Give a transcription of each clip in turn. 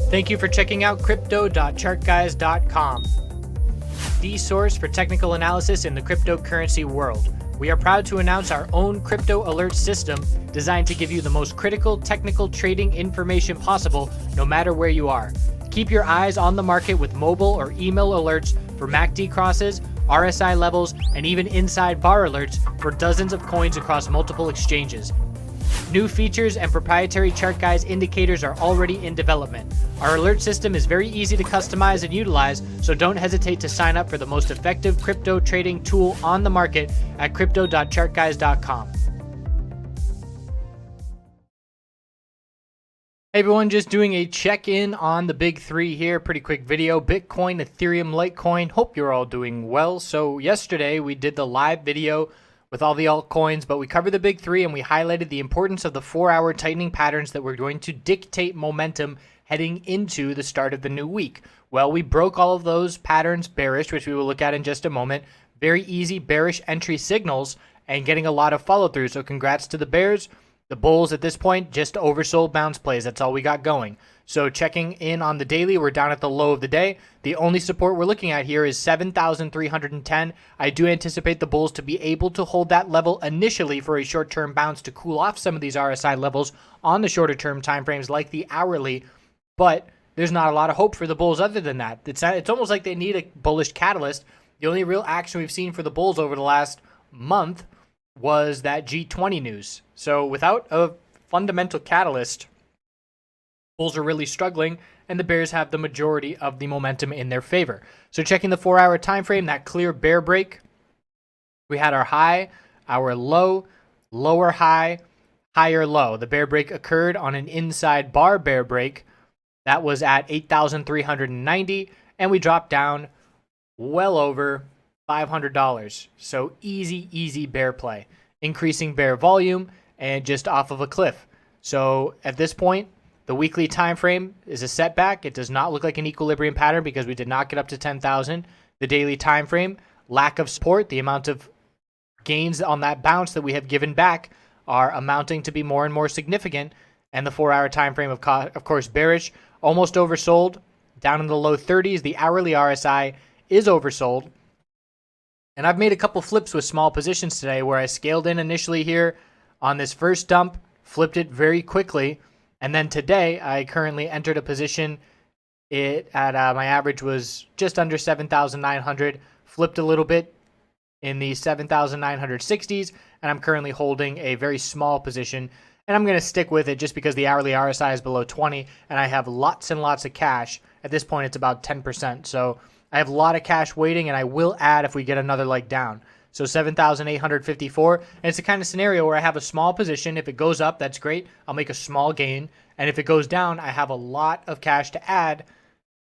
Thank you for checking out crypto.chartguys.com, the source for technical analysis in the cryptocurrency world. We are proud to announce our own crypto alert system designed to give you the most critical technical trading information possible no matter where you are. Keep your eyes on the market with mobile or email alerts for MACD crosses, RSI levels, and even inside bar alerts for dozens of coins across multiple exchanges. New features and proprietary ChartGuys indicators are already in development. Our alert system is very easy to customize and utilize, so don't hesitate to sign up for the most effective crypto trading tool on the market at crypto.chartguys.com. Hey everyone, just doing a check-in on the big three here. Pretty quick video. Bitcoin, Ethereum, Litecoin. Hope you're all doing well. So yesterday we did the live video with all the altcoins, but we covered the big three and we highlighted the importance of the 4-hour tightening patterns that were going to dictate momentum heading into the start of the new week. Well, we broke all of those patterns bearish, which we will look at in just a moment. Very easy bearish entry signals and getting a lot of follow through. So congrats to the bears. The bulls at this point, just oversold bounce plays. That's all we got going. So checking in on the daily, we're down at the low of the day. The only support we're looking at here is 7,310. I do anticipate the bulls to be able to hold that level initially for a short-term bounce to cool off some of these RSI levels on the shorter-term timeframes like the hourly. But there's not a lot of hope for the bulls other than that. It's almost like they need a bullish catalyst. The only real action we've seen for the bulls over the last month was that G20 news. So without a fundamental catalyst, bulls are really struggling, and the bears have the majority of the momentum in their favor. So checking the 4-hour time frame, that clear bear break, we had our high, our low, lower high, higher low. The bear break occurred on an inside bar bear break. That was at 8,390, and we dropped down well over $500. So easy bear play. Increasing bear volume and just off of a cliff. So at this point, the weekly time frame is a setback. It does not look like an equilibrium pattern because we did not get up to 10,000. The daily time frame, lack of support, the amount of gains on that bounce that we have given back are amounting to be more and more significant. And the 4-hour time frame, of course, bearish, almost oversold, down in the low 30s. The hourly RSI is oversold. And I've made a couple flips with small positions today where I scaled in initially here on this first dump, flipped it very quickly. And then today I currently entered a position my average was just under 7,900, flipped a little bit in the 7,960s, and I'm currently holding a very small position. And I'm going to stick with it just because the hourly RSI is below 20 and I have lots and lots of cash. At this point, it's about 10%. So I have a lot of cash waiting, and I will add if we get another leg down. So 7,854. And it's the kind of scenario where I have a small position. If it goes up, that's great. I'll make a small gain. And if it goes down, I have a lot of cash to add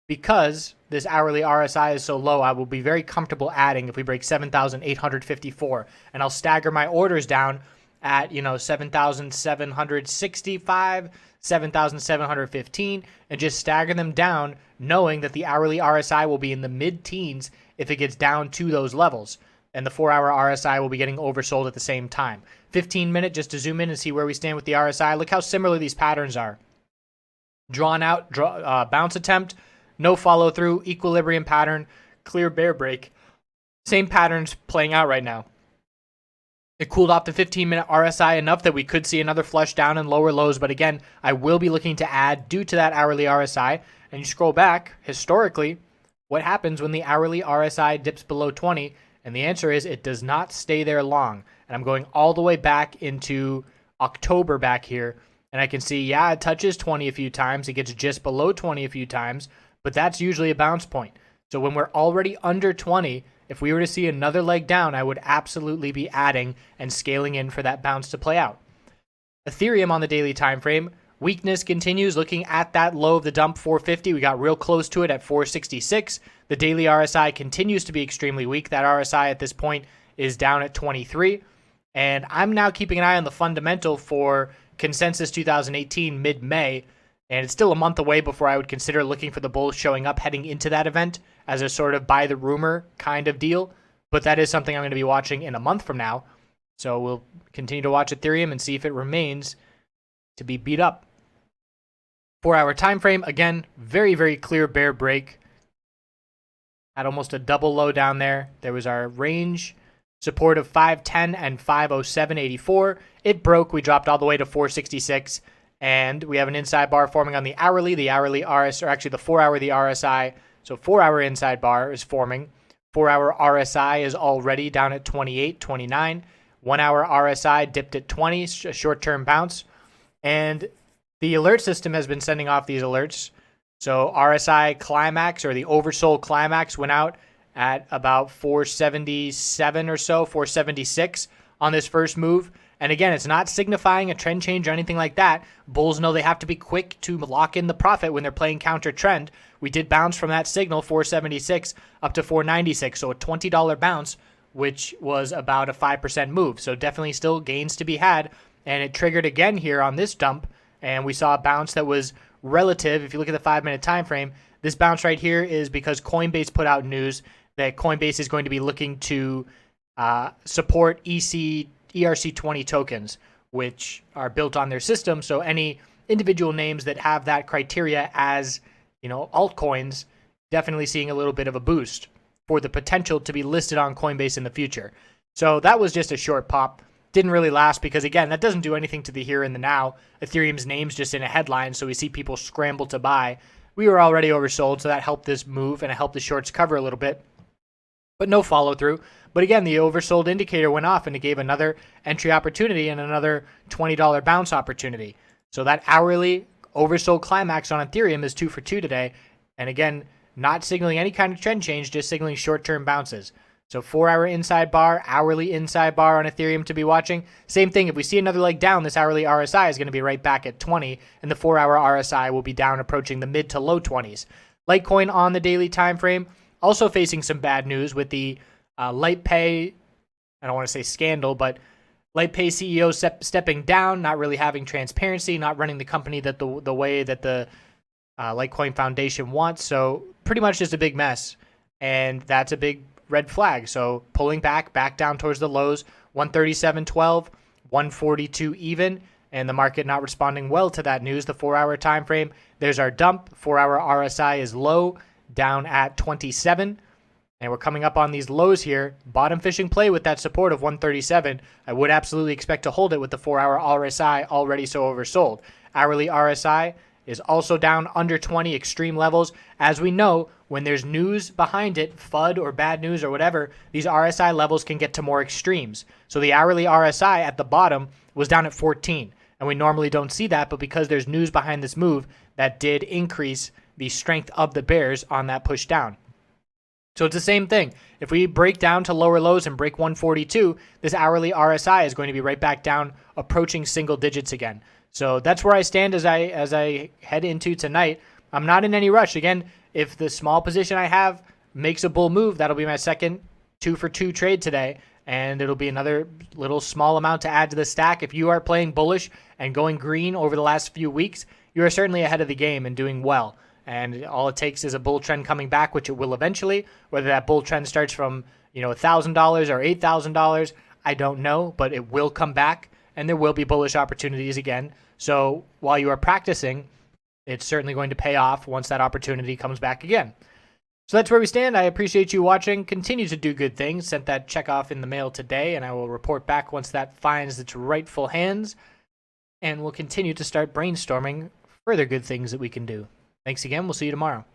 because this hourly RSI is so low. I will be very comfortable adding if we break 7,854. And I'll stagger my orders down at 7,765, 7,715, and just stagger them down knowing that the hourly RSI will be in the mid-teens if it gets down to those levels. And the 4-hour RSI will be getting oversold at the same time. 15-minute, just to zoom in and see where we stand with the RSI. Look how similar these patterns are. Drawn out, bounce attempt, no follow through, equilibrium pattern, clear bear break. Same patterns playing out right now. It cooled off the 15-minute RSI enough that we could see another flush down and lower lows. But again, I will be looking to add due to that hourly RSI. And you scroll back, historically, what happens when the hourly RSI dips below 20? And the answer is it does not stay there long. And I'm going all the way back into October back here. And I can see, yeah, it touches 20 a few times. It gets just below 20 a few times. But that's usually a bounce point. So when we're already under 20, if we were to see another leg down, I would absolutely be adding and scaling in for that bounce to play out. Ethereum on the daily time frame, weakness continues. Looking at that low of the dump, 450, we got real close to it at 466. The daily RSI continues to be extremely weak. That RSI at this point is down at 23. And I'm now keeping an eye on the fundamental for Consensus 2018 mid-May. And it's still a month away before I would consider looking for the bulls showing up heading into that event as a sort of buy the rumor kind of deal. But that is something I'm going to be watching in a month from now. So we'll continue to watch Ethereum and see if it remains to be beat up. 4-hour time frame, again, very, very clear bear break. Had almost a double low down there. There was our range support of 510 and 507.84. It broke. We dropped all the way to 466. And we have an inside bar forming on the hourly. The hourly RSI, or actually the 4-hour, the RSI. So 4-hour inside bar is forming. 4-hour RSI is already down at 28, 29. 1-hour RSI dipped at 20, a short-term bounce. And the alert system has been sending off these alerts. So RSI climax, or the oversold climax, went out at about 477 or so, 476 on this first move. And again, it's not signifying a trend change or anything like that. Bulls know they have to be quick to lock in the profit when they're playing counter trend. We did bounce from that signal, 476 up to 496, so a $20 bounce, which was about a 5% move. So definitely still gains to be had. And it triggered again here on this dump, and we saw a bounce that was relative. If you look at the 5-minute time frame, this bounce right here is because Coinbase put out news that Coinbase is going to be looking to support ERC20 tokens, which are built on their system. So any individual names that have that criteria as, altcoins, definitely seeing a little bit of a boost for the potential to be listed on Coinbase in the future. So that was just a short pop. Didn't really last because, again, that doesn't do anything to the here and the now. Ethereum's name's just in a headline, so we see people scramble to buy. We were already oversold, so that helped this move, and it helped the shorts cover a little bit. But no follow-through. But again, the oversold indicator went off, and it gave another entry opportunity and another $20 bounce opportunity. So that hourly oversold climax on Ethereum is 2 for 2 today. And again, not signaling any kind of trend change, just signaling short-term bounces. So 4-hour inside bar, hourly inside bar on Ethereum to be watching. Same thing, if we see another leg down, this hourly RSI is going to be right back at 20, and the 4-hour RSI will be down approaching the mid to low 20s. Litecoin on the daily time frame, also facing some bad news with the LightPay, I don't want to say scandal, but LightPay CEO stepping down, not really having transparency, not running the company that the way that the Litecoin Foundation wants. So pretty much just a big mess, and that's a big red flag. So pulling back down towards the lows, 137.12, 142 even, and the market not responding well to that news. The 4-hour time frame, there's our dump. 4-hour RSI is low, down at 27, and we're coming up on these lows here. Bottom fishing play with that support of 137. I would absolutely expect to hold it with the 4-hour RSI already so oversold. Hourly RSI is also down under 20, extreme levels. As we know, when there's news behind it, FUD or bad news or whatever, these RSI levels can get to more extremes. So the hourly RSI at the bottom was down at 14, and we normally don't see that, but because there's news behind this move, that did increase the strength of the bears on that push down. So it's the same thing. If we break down to lower lows and break 142, this hourly RSI is going to be right back down, approaching single digits again. So that's where I stand as I head into tonight. I'm not in any rush. Again, if the small position I have makes a bull move, that'll be my second 2 for 2 trade today, and it'll be another little small amount to add to the stack. If you are playing bullish and going green over the last few weeks, you are certainly ahead of the game and doing well. And all it takes is a bull trend coming back, which it will eventually. Whether that bull trend starts from $1,000 or $8,000, I don't know, but it will come back, and there will be bullish opportunities again. So while you are practicing, it's certainly going to pay off once that opportunity comes back again. So that's where we stand. I appreciate you watching. Continue to do good things. Sent that check off in the mail today, and I will report back once that finds its rightful hands. And we'll continue to start brainstorming further good things that we can do. Thanks again. We'll see you tomorrow.